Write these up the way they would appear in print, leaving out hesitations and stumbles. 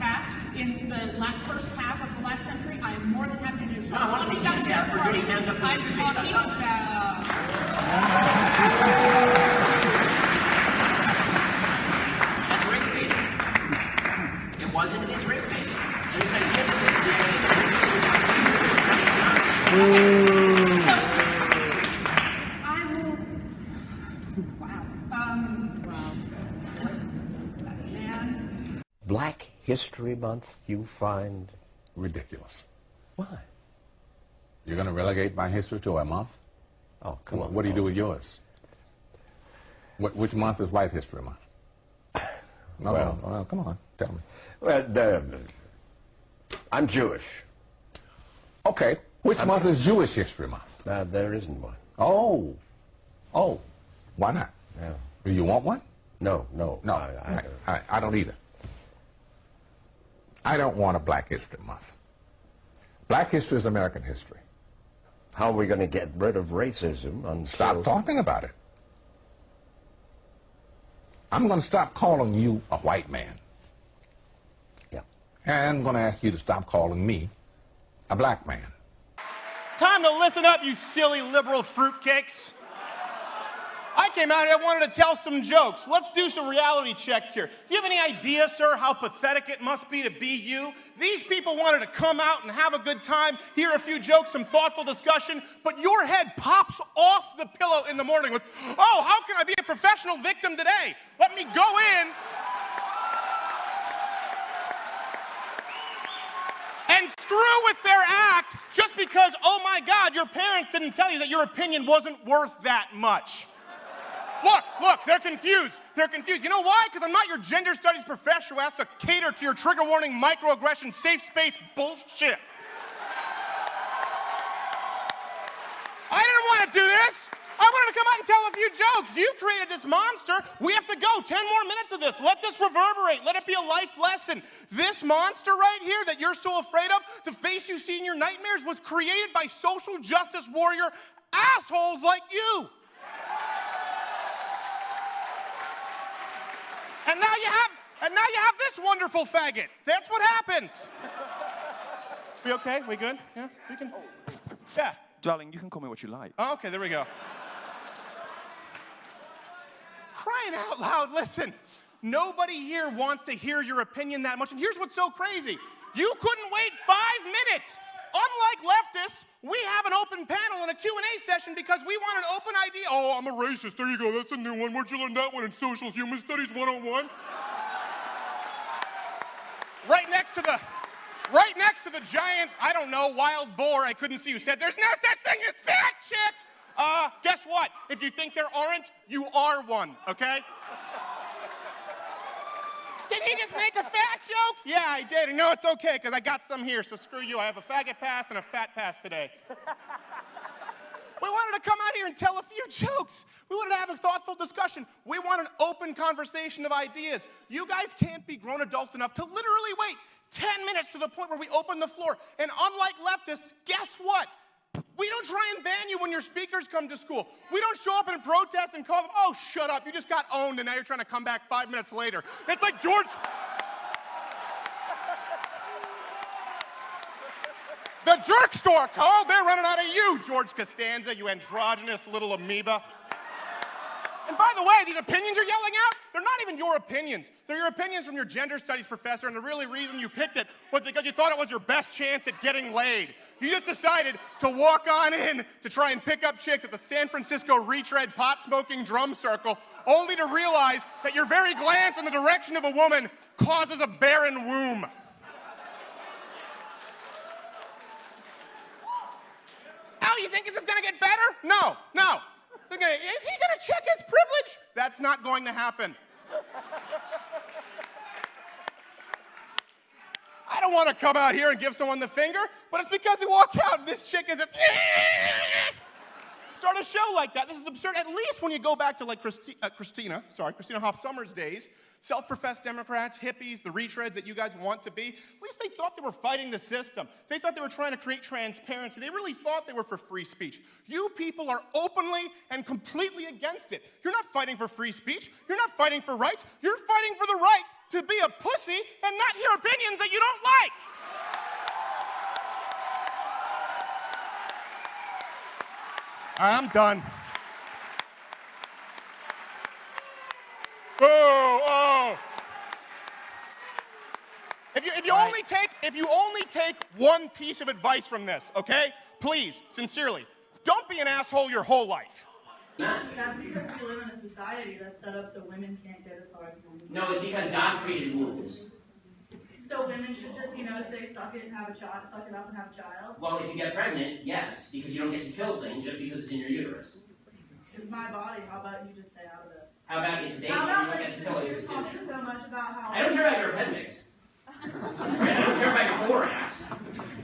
task in the first half of the last century, I am more than happy to do so. No, I want to take any task. We're doing hands up to I'm history. talking about... That's race baiting. It wasn't, it is race baiting. And this idea that So, I will... Wow. Man. Black History Month you find ridiculous. Why? You're going to relegate my history to a month? Oh, come on. What do you do with yours? Which month is White History Month? No, Well, come on, tell me. Well, I'm Jewish. Okay, which month is Jewish History Month? There isn't one. Oh, why not? Yeah. Do you want one? No. I don't either. I don't want a Black History Month. Black history is American history. How are we going to get rid of racism? Stop talking about it. I'm going to stop calling you a white man. Yeah. And I'm going to ask you to stop calling me a black man. Time to listen up, you silly liberal fruitcakes. I came out here, I wanted to tell some jokes. Let's do some reality checks here. Do you have any idea, sir, how pathetic it must be to be you? These people wanted to come out and have a good time, hear a few jokes, some thoughtful discussion, but your head pops off the pillow in the morning with, oh, how can I be a professional victim today? Let me go in and screw with their act just because, oh my God, your parents didn't tell you that your opinion wasn't worth that much. Look, they're confused. They're confused. You know why? Because I'm not your gender studies professor who has to cater to your trigger warning, microaggression, safe space bullshit. I didn't want to do this. I wanted to come out and tell a few jokes. You created this monster. We have to go. 10 more minutes of this. Let this reverberate. Let it be a life lesson. This monster right here that you're so afraid of, the face you see in your nightmares, was created by social justice warrior assholes like you. And now you have this wonderful faggot. That's what happens. We okay? We good? Yeah, we can. Yeah. Darling, you can call me what you like. Oh, okay, there we go. Crying out loud, listen. Nobody here wants to hear your opinion that much. And here's what's so crazy. You couldn't wait 5 minutes. Unlike leftists, we have an open panel and a Q&A session because we want an open idea. Oh, I'm a racist. There you go. That's a new one. Where'd you learn that one in Social Human Studies 101? Right next to the giant, I don't know, wild boar I couldn't see who said, there's no such thing as fat chicks. Guess what? If you think there aren't, you are one, okay? Did he just make a fat joke? Yeah, I did. And no, it's okay, because I got some here, so screw you. I have a faggot pass and a fat pass today. We wanted to come out here and tell a few jokes. We wanted to have a thoughtful discussion. We want an open conversation of ideas. You guys can't be grown adults enough to literally wait 10 minutes to the point where we open the floor. And unlike leftists, guess what? We don't try and ban you when your speakers come to school. We don't show up and protest and call them, oh, shut up, you just got owned and now you're trying to come back 5 minutes later. It's like George... The jerk store called, they're running out of you, George Costanza, you androgynous little amoeba. And by the way, these opinions you're yelling out, they're not even your opinions. They're your opinions from your gender studies professor, and the really reason you picked it was because you thought it was your best chance at getting laid. You just decided to walk on in to try and pick up chicks at the San Francisco retread pot-smoking drum circle, only to realize that your very glance in the direction of a woman causes a barren womb. Oh, you think this is gonna get better? No. Is he gonna check his privilege? That's not going to happen. I don't want to come out here and give someone the finger, but it's because they walk out and this chick is start a show like that. This is absurd. At least when you go back to like Christina Hoff Sommers' days, self-professed Democrats, hippies, the retreads that you guys want to be, at least they thought they were fighting the system. They thought they were trying to create transparency. They really thought they were for free speech. You people are openly and completely against it. You're not fighting for free speech. You're not fighting for rights. You're fighting for the right to to be a pussy and not hear opinions that you don't like. All right, I'm done. Oh. If you only take one piece of advice from this, okay? Please, sincerely, don't be an asshole your whole life. That's because we live in a society that's set up so women can't get as far as men. No, it's because God created wombs. So women should just, say suck it and have a child, suck it up and have a child. Well, if you get pregnant, yes, because you don't get to kill things just because it's in your uterus. It's my body. How about you just stay out of it? How about it's a baby How and about you don't get to kill it you're because it's in talking there? so much about how... I don't care about your appendix. Right? I don't care about your thorax.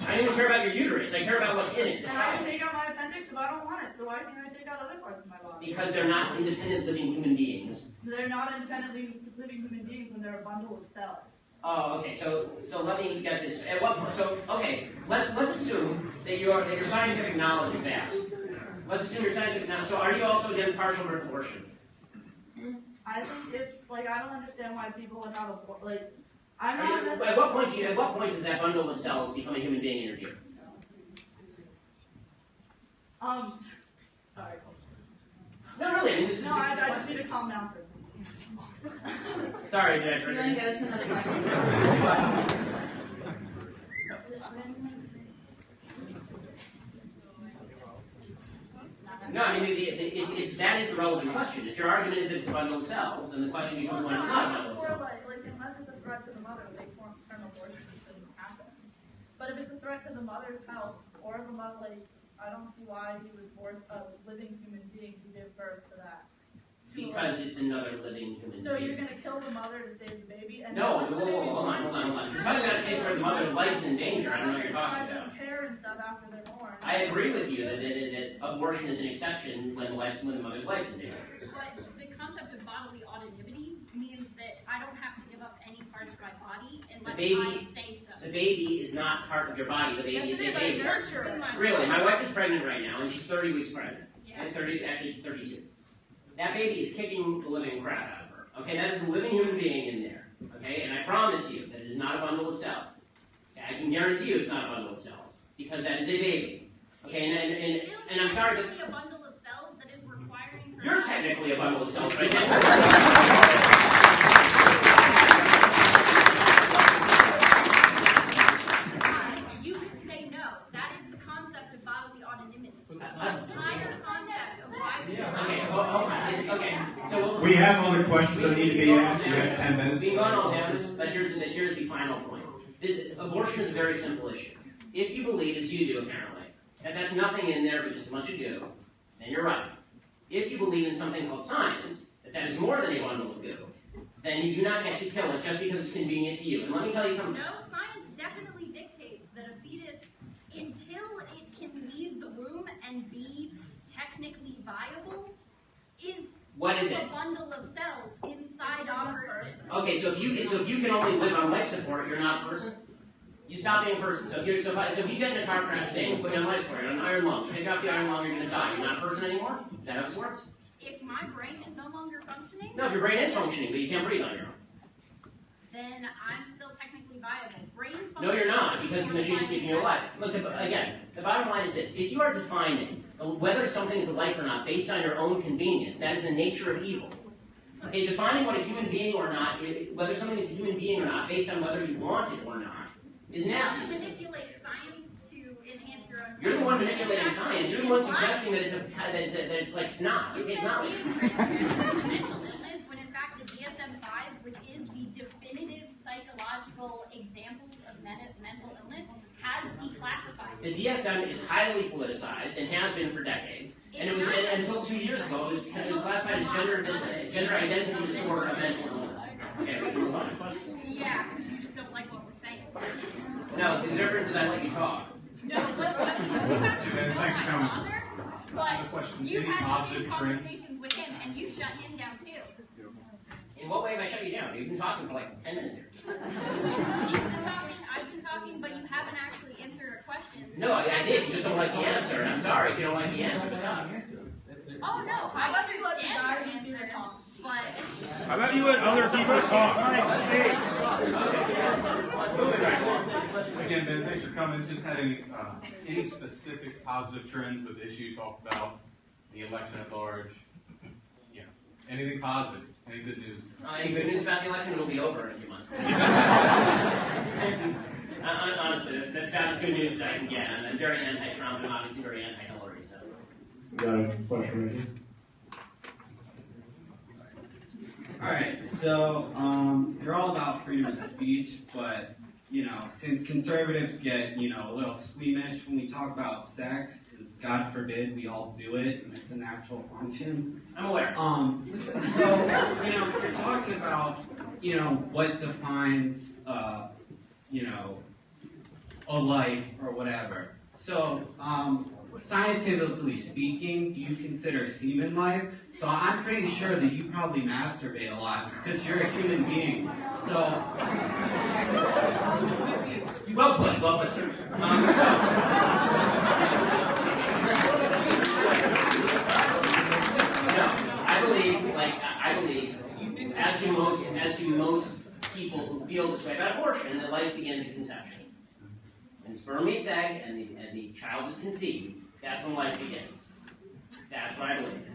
I don't even care about your uterus. I care about what's in it. And I can take out my appendix if I don't want it, so why can't I take out other parts of my body? Because they're not independent living human beings. They're not independently living human beings when they're a bundle of cells. Oh, okay. So let me get this. At what point? So okay, let's assume that your scientific knowledge is vast. Let's assume your scientific knowledge. So are you also against partial birth abortion? I think I don't understand why people would have I'm Are not. you, at what point does that bundle of cells become a human being in your view? Sorry. No, really. I mean, this is. I just need to calm down for a second. Sorry, Jack. Do you want to go to another question? No, I mean, that is the relevant question. If your argument is that it's a bundle of cells, then the question becomes when it's not a bundle of cells. Unless it's a threat to the mother, they form term abortion, it shouldn't happen. But if it's a threat to the mother's health, or the mother, I don't see why he would force a living human being to give birth to that. Because it's another living human being. So you're going to kill the mother to save the baby? And no, hold on. You're talking about a case where the mother's life is in danger. I don't know what you're talking about. Care and stuff after they're born. I agree with you that abortion is an exception when the mother's life is in danger. But the concept of bodily autonomy means that I don't have to give up any part of my body unless I say so. The baby is not part of your body. The baby is a baby. Nurture. Really, my wife is pregnant right now, and she's 30 weeks pregnant. Yeah. And 32. That baby is kicking the living crap out of her. Okay, that is a living human being in there. Okay, and I promise you that it is not a bundle of cells. I can guarantee you it's not a bundle of cells because that is a baby. Okay, and I'm sorry, but a bundle of cells that is requiring her. You're technically a bundle of cells right now. You can say no. That is the concept of bodily autonomy. The entire concept of why we Okay, so we have other questions that need to be asked. You have 10 minutes. We've gone all down this, but here's the final point. Abortion is a very simple issue. If you believe, as you do apparently, that that's nothing in there but just a bunch of goo, then you're right. If you believe in something called science, that is more than a bundle of goo, then you do not get to kill it just because it's convenient to you. And let me tell you something. No, science definitely dictates that a fetus, until it can leave the womb and be technically viable, is a bundle of cells inside a person. Okay, so if you can only live on life support, you're not a person. You stop being a person. So if you get in a car crash today and put you on life support, you're on an iron lung. You take off the iron lung, you're going to die. You're not a person anymore. Is that how this works? If my brain is no longer functioning, No, if your brain is functioning, but you can't breathe on your own. then I'm still technically viable. Brain function. No, you're not, because the machine is keeping you alive. Look, again, the bottom line is this. If you are defining whether something is a life or not based on your own convenience, that is the nature of evil. Okay, defining what a human being or not, whether something is a human being or not, based on whether you want it or not, is nasty. You manipulate science to enhance your own. You're the one manipulating science. You're the one suggesting that it's like snot. You Okay, it's said not being like transparent with mental illness when in fact the DSM-5, which is the definitive psychological examples of mental illness, has declassified the it. DSM is highly politicized and has been for decades. And it was until 2 years ago, it was classified as gender identity disorder of mental illness. Okay, we can move on to questions. Yeah, because you just don't like what we're saying. No, see, the difference is I let you talk. No, what's funny is you actually know my father, but you had the same conversations with him and you shut him down too. In what way have I shut you down? You've been talking for like 10 minutes here. She's been talking, I've been talking, but you haven't actually answered a question. No, I did. You just don't like the answer. And I'm sorry if you don't like the answer. But Oh no, I understand your answer, but How about you let other people talk? again, Ben, thanks for coming. Just had any specific positive trends with the issue you talked about, the election at large? Yeah, anything positive? Any good news? Any good news about the election? It'll be over in a few months. Honestly, that's about as good news as I can get. I'm very anti-Trump and obviously very anti-Hillary. So. We got a question right here. All right, so you're all about freedom of speech, but since conservatives get a little squeamish when we talk about sex, because God forbid we all do it, and it's a natural function. I'm aware. So you're talking about what defines a life or whatever. So scientifically speaking, do you consider semen life? So I'm pretty sure that you probably masturbate a lot because you're a human being. So, Well put, sir. I believe, as do most people who feel this way about abortion, that life begins at conception. When sperm meets egg and the child is conceived, that's when life begins. That's what I believe.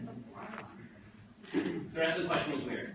The rest of the question was weird.